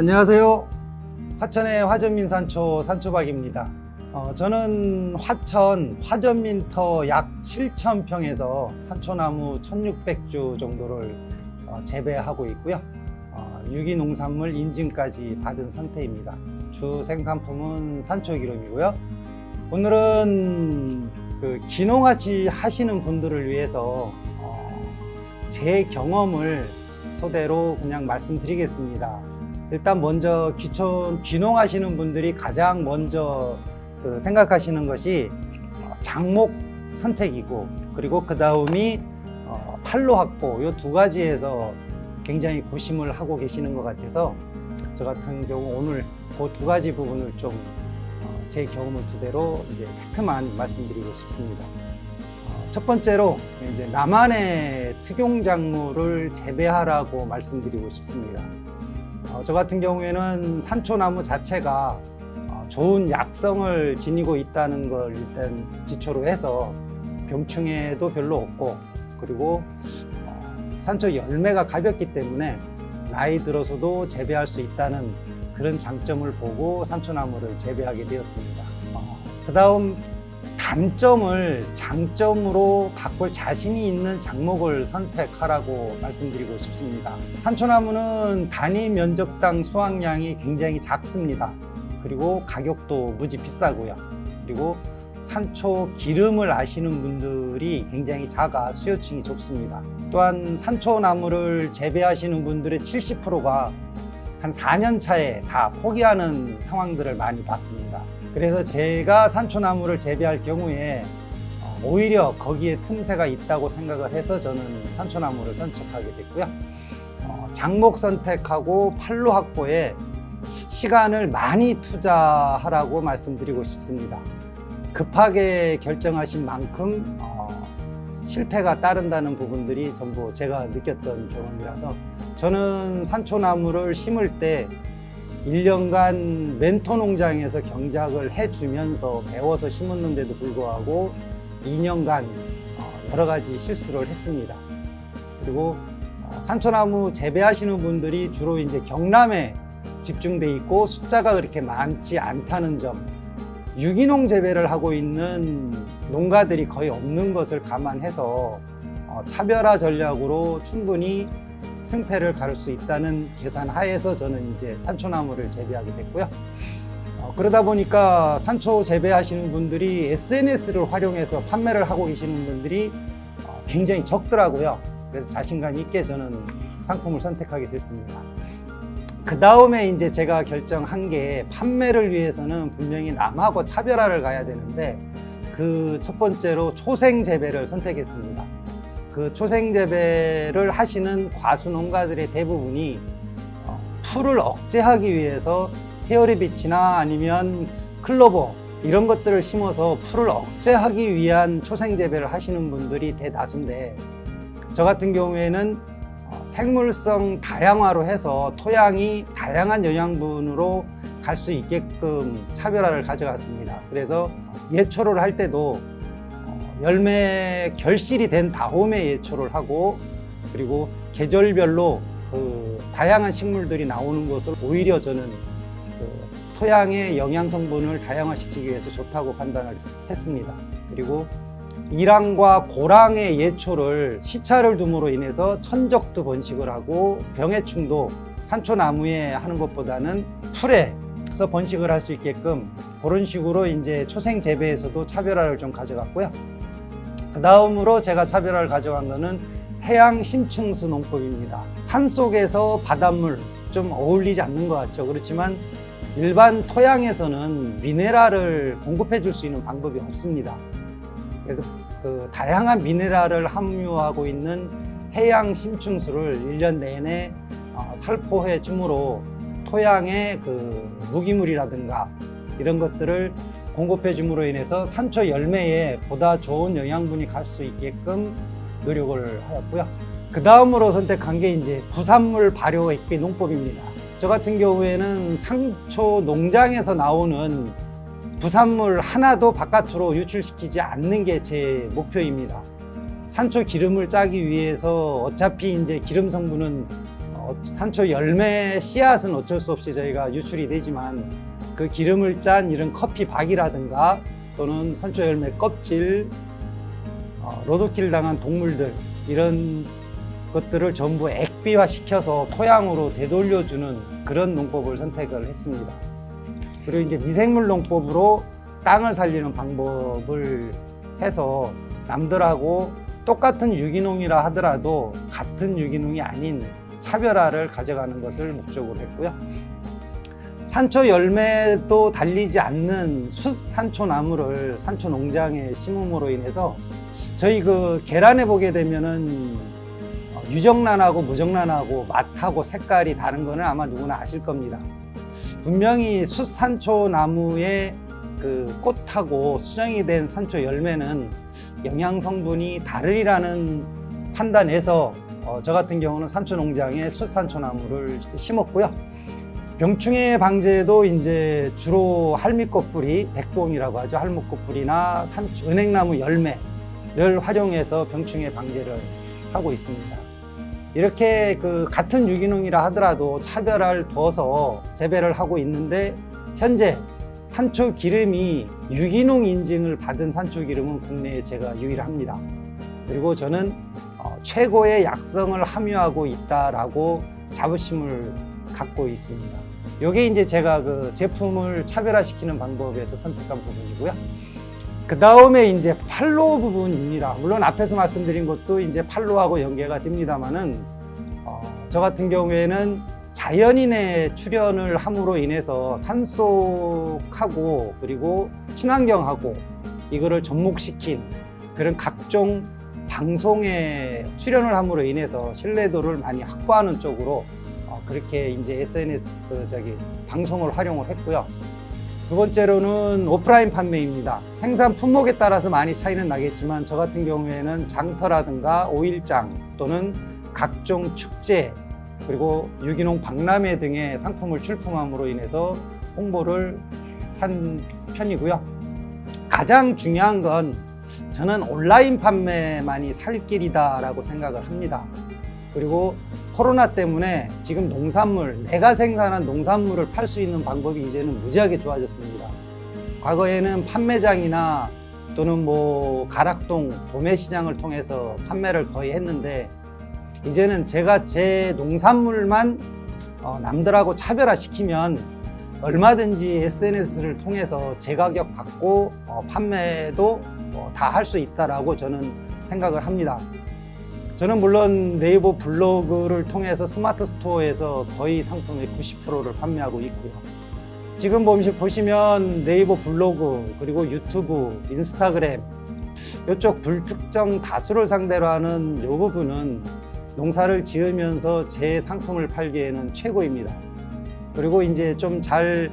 안녕하세요. 화천의 화전민산초 산초박입니다. 저는 화천 화전민터 약 7,000평에서 산초나무 1,600주 정도를 재배하고 있고요. 유기농산물 인증까지 받은 상태입니다. 주 생산품은 산초기름이고요. 오늘은 기농하지 하시는 분들을 위해서 제 경험을 토대로 그냥 말씀드리겠습니다. 일단 먼저 기농하시는 분들이 가장 먼저 생각하시는 것이 장목 선택이고, 그리고 그 다음이 판로 확보, 이 두 가지에서 굉장히 고심을 하고 계시는 것 같아서 저 같은 경우 오늘 그 두 가지 부분을 좀 제 경험을 토대로 이제 팩트만 말씀드리고 싶습니다. 첫 번째로 이제 나만의 특용작물을 재배하라고 말씀드리고 싶습니다. 저 같은 경우에는 산초나무 자체가 좋은 약성을 지니고 있다는 걸 일단 기초로 해서 병충해도 별로 없고, 그리고 산초 열매가 가볍기 때문에 나이 들어서도 재배할 수 있다는 그런 장점을 보고 산초나무를 재배하게 되었습니다. 그 다음 단점을 장점으로 바꿀 자신이 있는 작목을 선택하라고 말씀드리고 싶습니다. 산초나무는 단위 면적당 수확량이 굉장히 작습니다. 그리고 가격도 무지 비싸고요. 그리고 산초 기름을 아시는 분들이 굉장히 작아 수요층이 좁습니다. 또한 산초나무를 재배하시는 분들의 70%가 한 4년 차에 다 포기하는 상황들을 많이 봤습니다. 그래서 제가 산초나무를 재배할 경우에 오히려 거기에 틈새가 있다고 생각을 해서 저는 산초나무를 선택하게 됐고요. 장목 선택하고 판로 확보에 시간을 많이 투자하라고 말씀드리고 싶습니다. 급하게 결정하신 만큼 실패가 따른다는 부분들이 전부 제가 느꼈던 경험이라서, 저는 산초나무를 심을 때 1년간 멘토 농장에서 경작을 해주면서 배워서 심었는데도 불구하고 2년간 여러 가지 실수를 했습니다. 그리고 산초나무 재배하시는 분들이 주로 이제 경남에 집중돼 있고 숫자가 그렇게 많지 않다는 점, 유기농 재배를 하고 있는 농가들이 거의 없는 것을 감안해서 차별화 전략으로 충분히 승패를 가를 수 있다는 계산 하에서 저는 이제 산초나무를 재배하게 됐고요. 그러다 보니까 산초 재배하시는 분들이 SNS를 활용해서 판매를 하고 계시는 분들이 굉장히 적더라고요. 그래서 자신감 있게 저는 상품을 선택하게 됐습니다. 그 다음에 이제 제가 결정한 게, 판매를 위해서는 분명히 남하고 차별화를 가야 되는데 그 첫 번째로 초생 재배를 선택했습니다. 그 초생 재배를 하시는 과수 농가들의 대부분이 풀을 억제하기 위해서 헤어리빛이나 아니면 클로버 이런 것들을 심어서 풀을 억제하기 위한 초생 재배를 하시는 분들이 대다수인데, 저 같은 경우에는 생물성 다양화로 해서 토양이 다양한 영양분으로 갈 수 있게끔 차별화를 가져갔습니다. 그래서 예초를 할 때도 열매 결실이 된 다음에 예초를 하고, 그리고 계절별로 다양한 식물들이 나오는 것을 오히려 저는 토양의 영양 성분을 다양화시키기 위해서 좋다고 판단을 했습니다. 그리고 이랑과 고랑의 예초를 시차를 둠으로 인해서 천적도 번식을 하고 병해충도 산초나무에 하는 것보다는 풀에서 번식을 할 수 있게끔 그런 식으로 이제 초생 재배에서도 차별화를 좀 가져갔고요. 그 다음으로 제가 차별화를 가져간 거는 해양 심층수 농법입니다. 산속에서 바닷물 좀 어울리지 않는 것 같죠. 그렇지만 일반 토양에서는 미네랄을 공급해 줄 수 있는 방법이 없습니다. 그래서 다양한 미네랄을 함유하고 있는 해양 심층수를 1년 내내 살포해 줌으로 토양의 무기물이라든가 이런 것들을 공급해 줌으로 인해서 산초 열매에 보다 좋은 영양분이 갈 수 있게끔 노력을 하였고요. 그 다음으로 선택한 게 이제 부산물 발효 액비 농법입니다. 저 같은 경우에는 산초 농장에서 나오는 부산물 하나도 바깥으로 유출시키지 않는 게 제 목표입니다. 산초 기름을 짜기 위해서 어차피 이제 기름 성분은 산초 열매 씨앗은 어쩔 수 없이 저희가 유출이 되지만 그 기름을 짠 이런 커피박이라든가 또는 산초 열매 껍질, 로드킬 당한 동물들 이런 것들을 전부 액비화 시켜서 토양으로 되돌려주는 그런 농법을 선택을 했습니다. 그리고 이제 미생물 농법으로 땅을 살리는 방법을 해서 남들하고 똑같은 유기농이라 하더라도 같은 유기농이 아닌 차별화를 가져가는 것을 목적으로 했고요. 산초 열매도 달리지 않는 숫산초나무를 산초 농장에 심음으로 인해서 저희 그 계란에 보게 되면은 유정란하고 무정란하고 맛하고 색깔이 다른 거는 아마 누구나 아실 겁니다. 분명히 숫산초나무의 그 꽃하고 수정이 된 산초 열매는 영양 성분이 다르리라는 판단에서 저 같은 경우는 산초 농장에 숫산초나무를 심었고요. 병충해 방제도 이제 주로 할미꽃 뿌리, 백봉이라고 하죠. 할미꽃 뿌리나 은행나무 열매를 활용해서 병충해 방제를 하고 있습니다. 이렇게 그 같은 유기농이라 하더라도 차별화를 둬서 재배를 하고 있는데 현재 산초 기름이 유기농 인증을 받은 산초 기름은 국내에 제가 유일합니다. 그리고 저는 최고의 약성을 함유하고 있다라고 자부심을 갖고 있습니다. 이게 이제 제가 그 제품을 차별화시키는 방법에서 선택한 부분이고요. 그 다음에 이제 팔로 부분입니다. 물론 앞에서 말씀드린 것도 이제 팔로하고 연계가 됩니다만은 저 같은 경우에는 자연인의 출연을 함으로 인해서 산속하고 그리고 친환경하고 이거를 접목시킨 그런 각종 방송에 출연을 함으로 인해서 신뢰도를 많이 확보하는 쪽으로 그렇게 이제 SNS 방송을 활용을 했고요. 두 번째로는 오프라인 판매입니다. 생산 품목에 따라서 많이 차이는 나겠지만 저 같은 경우에는 장터라든가 오일장 또는 각종 축제 그리고 유기농 박람회 등의 상품을 출품함으로 인해서 홍보를 한 편이고요. 가장 중요한 건 저는 온라인 판매만이 살 길이다 라고 생각을 합니다. 그리고 코로나 때문에 지금 농산물, 내가 생산한 농산물을 팔 수 있는 방법이 이제는 무지하게 좋아졌습니다. 과거에는 판매장이나 또는 뭐 가락동, 도매시장을 통해서 판매를 거의 했는데 이제는 제가 제 농산물만 남들하고 차별화시키면 얼마든지 SNS를 통해서 제가격 받고 판매도 다 할 수 있다라고 저는 생각을 합니다. 저는 물론 네이버 블로그를 통해서 스마트 스토어에서 거의 상품의 90%를 판매하고 있고요. 지금 보시면 네이버 블로그 그리고 유튜브, 인스타그램 이쪽 불특정 다수를 상대로 하는 이 부분은 농사를 지으면서 제 상품을 팔기에는 최고입니다. 그리고 이제 좀 잘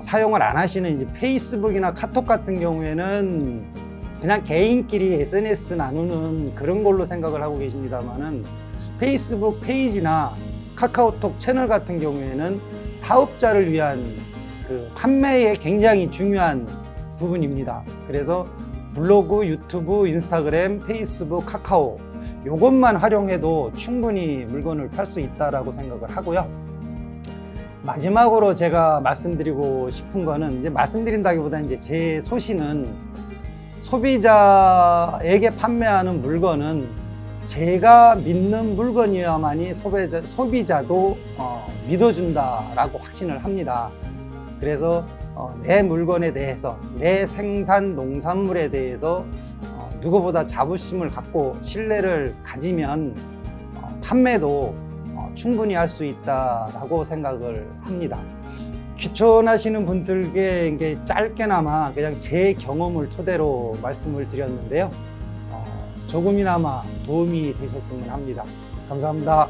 사용을 안 하시는 이제 페이스북이나 카톡 같은 경우에는 그냥 개인끼리 SNS 나누는 그런 걸로 생각을 하고 계십니다만은 페이스북 페이지나 카카오톡 채널 같은 경우에는 사업자를 위한 그 판매에 굉장히 중요한 부분입니다. 그래서 블로그, 유튜브, 인스타그램, 페이스북, 카카오 이것만 활용해도 충분히 물건을 팔 수 있다라고 생각을 하고요. 마지막으로 제가 말씀드리고 싶은 거는 이제 말씀드린다기보다는 이제 제 소신은 소비자에게 판매하는 물건은 제가 믿는 물건이어야만이 소비자도 믿어준다라고 확신을 합니다. 그래서 내 물건에 대해서, 내 생산 농산물에 대해서 누구보다 자부심을 갖고 신뢰를 가지면 판매도 충분히 할 수 있다라고 생각을 합니다. 귀촌하시는 분들께 이게 짧게나마 그냥 제 경험을 토대로 말씀을 드렸는데요. 조금이나마 도움이 되셨으면 합니다. 감사합니다.